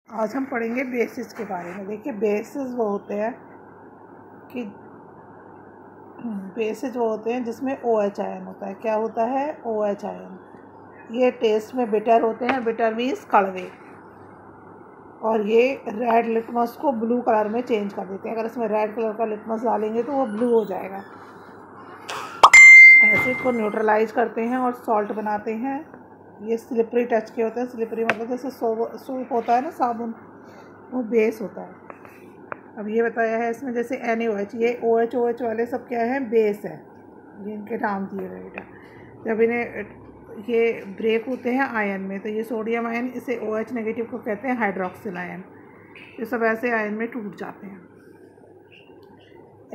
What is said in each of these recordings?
आज हम पढ़ेंगे बेसिस के बारे में। देखिए बेसिस वो होते हैं कि जिसमें OH आयन होता है। क्या होता है? OH ion. ये टेस्ट में बिटर होते हैं, बिटर मीन्स कड़वे, और ये रेड लिटमस को ब्लू कलर में चेंज कर देते हैं। अगर इसमें रेड कलर का लिटमस डालेंगे तो वो ब्लू हो जाएगा। एसिड को न्यूट्रलाइज करते हैं और सॉल्ट बनाते हैं। ये स्लिपरी टच के होते हैं। स्लिपरी मतलब जैसे सोप होता है ना, साबुन, वो बेस होता है। अब ये बताया है इसमें जैसे NaOH, ये OH वाले सब क्या है? बेस है, जिनके नाम दिए गए बेटा। जब इन्हें ये ब्रेक होते हैं आयन में, तो ये सोडियम आयन, इसे OH नेगेटिव को कहते हैं हाइड्रोक्सिल आयन। ये सब ऐसे आयन में टूट जाते हैं।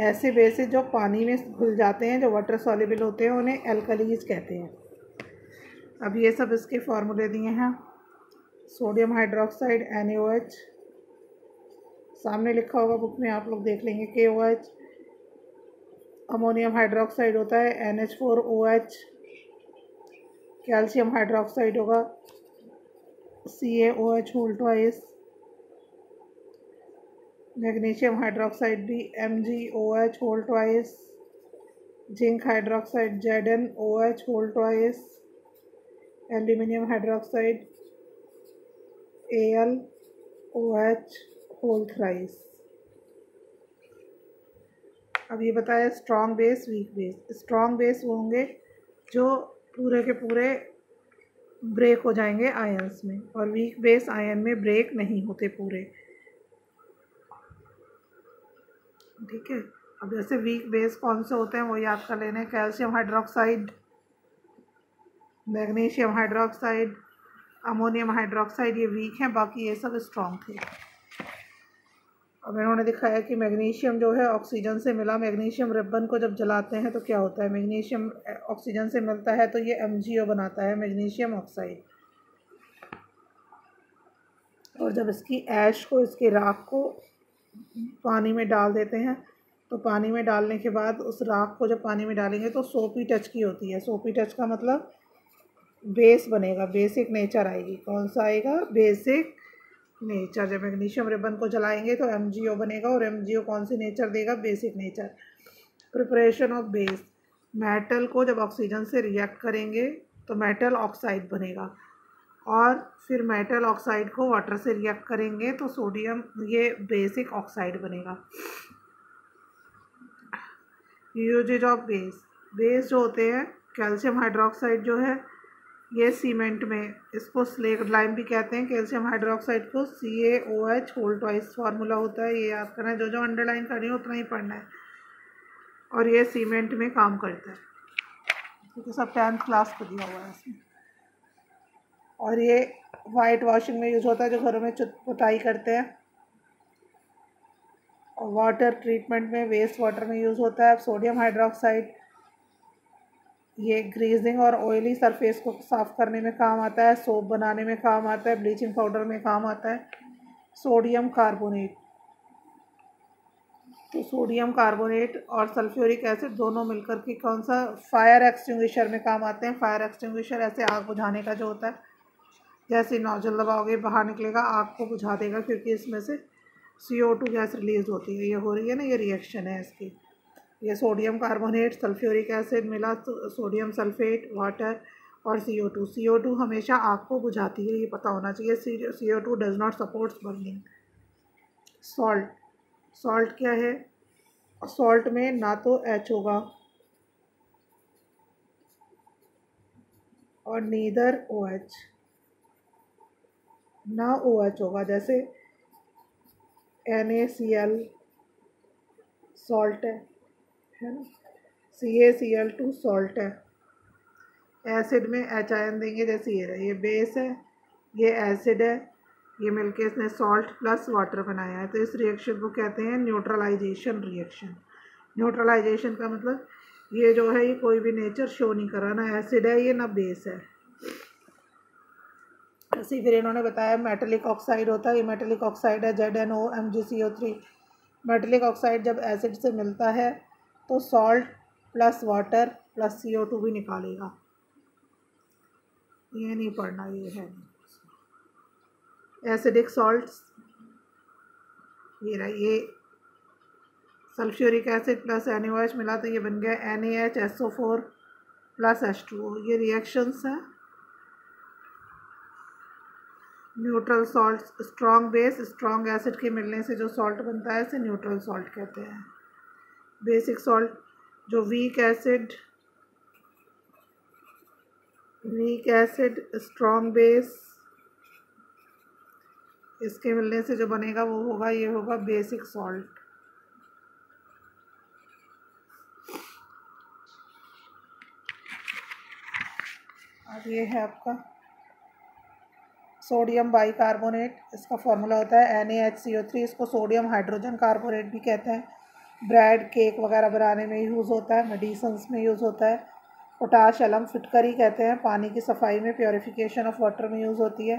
ऐसे बेसिस जो पानी में घुल जाते हैं, जो वाटर सॉल्युबल होते हैं, उन्हें एल्कलीज कहते हैं। अब ये सब इसके फार्मूले दिए हैं। सोडियम हाइड्रोक्साइड NaOH, सामने लिखा होगा बुक में, आप लोग देख लेंगे। KOH। अमोनियम हाइड्रोक्साइड होता है NH4OH। कैल्शियम हाइड्रोक्साइड होगा CaOH whole twice. Magnesium hydroxide भी MgOH whole twice. Zinc hydroxide ZnOH whole twice. Aluminium hydroxide AlOH whole thrice. अब ये बताया strong base, weak base. Strong base वो होंगे जो पूरे के पूरे ब्रेक हो जाएंगे आयंस में, और वीक बेस आयन में ब्रेक नहीं होते पूरे। ठीक है। अब जैसे वीक बेस कौन से होते हैं वो याद कर लेने। Calcium hydroxide, magnesium hydroxide, ammonium hydroxide, ये वीक हैं, बाकी ये सब स्ट्रॉन्ग थे। अब इन्होंने दिखाया कि मैग्नीशियम जो है ऑक्सीजन से मिला। मैग्नीशियम रिबन को जब जलाते हैं तो क्या होता है? मैग्नीशियम ऑक्सीजन से मिलता है तो ये MgO बनाता है, मैग्नीशियम ऑक्साइड। और जब इसकी ऐश को, इसके राख को पानी में डाल देते हैं, तो पानी में डालने के बाद उस राख को जब पानी में डालेंगे तो सोपी टच की होती है। सोपी टच का मतलब बेस बनेगा, बेसिक नेचर आएगी। कौन सा आएगा? Basic nature. जब मैग्नीशियम रिबन को जलाएंगे तो MgO बनेगा, और MgO कौन सी नेचर देगा? Basic nature. Preparation of base, metal को जब ऑक्सीजन से रिएक्ट करेंगे तो मेटल ऑक्साइड बनेगा, और फिर मेटल ऑक्साइड को वाटर से रिएक्ट करेंगे तो सोडियम, ये बेसिक ऑक्साइड बनेगा। यूजेज ऑफ बेस, बेस जो होते हैं, कैल्शियम हाइड्रोक्साइड जो है ये सीमेंट में, इसको स्लेग लाइम भी कहते हैं। कैल्शियम हाइड्रोक्साइड को CaOH होल ट्वाइस फार्मूला होता है, ये याद करना है। जो अंडरलाइन कर रही है उतना ही पढ़ना है। और ये सीमेंट में काम करता है, क्योंकि सब 10th क्लास को दिया हुआ है इसमें। और ये वाइट वॉशिंग में यूज़ होता है, जो घरों में पुताई करते हैं। और वाटर ट्रीटमेंट में, वेस्ट वाटर में यूज़ होता है। सोडियम हाइड्रोक्साइड ये ग्रीजिंग और ऑयली सरफेस को साफ़ करने में काम आता है। सोप बनाने में काम आता है। ब्लीचिंग पाउडर में काम आता है। सोडियम कार्बोनेट, तो सोडियम कार्बोनेट और सल्फ्यूरिक एसिड दोनों मिलकर के कौन सा? फायर एक्सटिंग्विशर में काम आते हैं। फायर एक्सटिंग्विशर ऐसे आग बुझाने का जो होता है, जैसे नोजल दबाओगे बाहर निकलेगा, आग को बुझा देगा, क्योंकि इसमें से CO2 गैस रिलीज होती है। ये हो रही है ना, ये रिएक्शन है इसकी। ये सोडियम कार्बोनेट, सल्फ्यूरिक एसिड मिला, सोडियम सल्फेट, वाटर और CO2। CO2 हमेशा आग को बुझाती है, ये पता होना चाहिए। CO2 does not supports burning. Salt, salt क्या है? सॉल्ट में ना तो H होगा और नीदर OH, ना OH होगा। जैसे NaCl सॉल्ट है ना, CaCl2 सॉल्ट है। एसिड में H आयन देंगे, जैसे ये बेस है, ये एसिड है, ये मिलके इसने सॉल्ट प्लस वाटर बनाया है। तो इस रिएक्शन को कहते हैं न्यूट्रलाइजेशन रिएक्शन। न्यूट्रलाइजेशन का मतलब ये जो है, ये कोई भी नेचर शो नहीं कर रहा, ना एसिड है ये, ना बेस है। ऐसे फिर इन्होंने बताया मेटेलिक ऑक्साइड होता है। ये मेटेलिक ऑक्साइड है ZnOMgCO3। मेटेलिक ऑक्साइड जब एसिड से मिलता है तो salt plus water plus CO2 भी निकालेगा। ये नहीं पढ़ना, ये है। एसिडिक सॉल्ट्स, ये रहा, ये सल्फ्यूरिक एसिड प्लस NaOH मिला तो ये बन गया NaHSO4 प्लस H2O। ये रिएक्शंस हैं। Neutral salt, strong base strong acid के मिलने से जो सॉल्ट बनता है इसे न्यूट्रल सॉल्ट कहते हैं। बेसिक सॉल्ट, जो वीक एसिड स्ट्रॉन्ग बेस इसके मिलने से जो बनेगा वो होगा, ये होगा बेसिक सॉल्ट। अब ये है आपका सोडियम बाइकार्बोनेट, इसका फॉर्मूला होता है NaHCO3। इसको सोडियम हाइड्रोजन कार्बोनेट भी कहते हैं। ब्रेड केक वगैरह बनाने में यूज़ होता है, मेडिसिन्स में यूज़ होता है। पोटाश अलम फिटकरी कहते हैं, पानी की सफाई में प्योरीफिकेशन ऑफ वाटर में यूज़ होती है।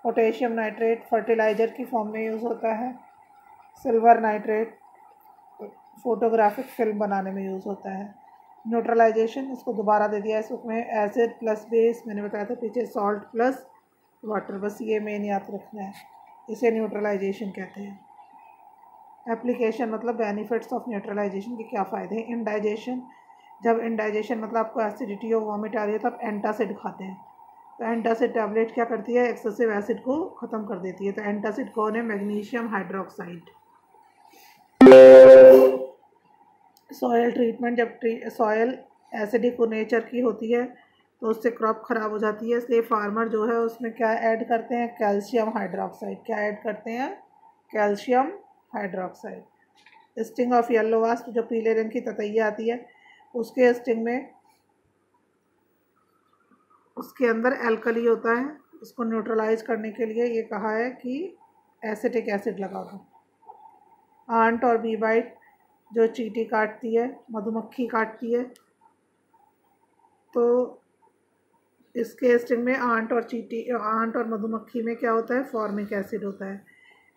पोटेशियम नाइट्रेट फर्टिलाइज़र की फॉर्म में यूज़ होता है। सिल्वर नाइट्रेट फोटोग्राफिक फिल्म बनाने में यूज़ होता है। न्यूट्रलाइजेशन, इसको दोबारा दे दिया है इसमें एसिड प्लस बेस, मैंने बताया था पीछे सॉल्ट प्लस वाटर, बस ये मेन याद रखना है, इसे न्यूट्रलाइजेशन कहते हैं। एप्लीकेशन मतलब बेनिफिट्स ऑफ न्यूट्रलाइजेशन के क्या फ़ायदे हैं। इंडाइजेशन, जब इंडाइजेशन मतलब आपको एसिडिटी और वॉमिट आ रही है तब एंटासिड खाते हैं। तो एंटासिड टैबलेट क्या करती है, एक्सेसिव एसिड को ख़त्म कर देती है। तो एंटासिड कौन है, मैग्नीशियम हाइड्रोक्साइड। सॉयल ट्रीटमेंट, जब सॉयल एसिडिक नेचर की होती है तो उससे क्रॉप ख़राब हो जाती है, इसलिए फार्मर जो है उसमें क्या ऐड करते हैं, कैल्शियम हाइड्रोक्साइड। क्या ऐड करते हैं, calcium hydroxide. Sting of yellow wasp, जो पीले रंग की ततैया आती है उसके स्टिंग में उसके अंदर एल्कली होता है, उसको न्यूट्रलाइज करने के लिए ये कहा है कि एसिटिक एसिड लगा दो। आंट और बी बाइट, जो चींटी काटती है, मधुमक्खी काटती है, तो इसके स्टिंग में आंट और मधुमक्खी में क्या होता है, फॉर्मिक एसिड होता है।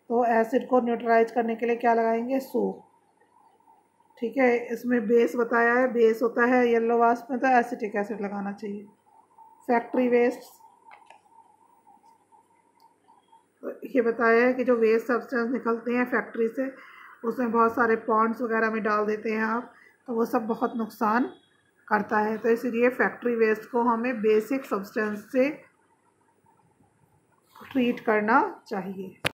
तो एसिड को न्यूट्रलाइज करने के लिए क्या लगाएंगे, सोप। ठीक है, इसमें बेस बताया है, बेस होता है येलो वास्प में, तो एसिटिक एसिड लगाना चाहिए। फैक्ट्री वेस्ट, ये बताया है कि जो वेस्ट सब्सटेंस निकलते हैं फैक्ट्री से उसमें बहुत सारे पॉन्ड्स वगैरह में डाल देते हैं आप, तो वो सब बहुत नुकसान करता है। तो इसलिए फैक्ट्री वेस्ट को हमें बेसिक सब्सटेंस से ट्रीट करना चाहिए।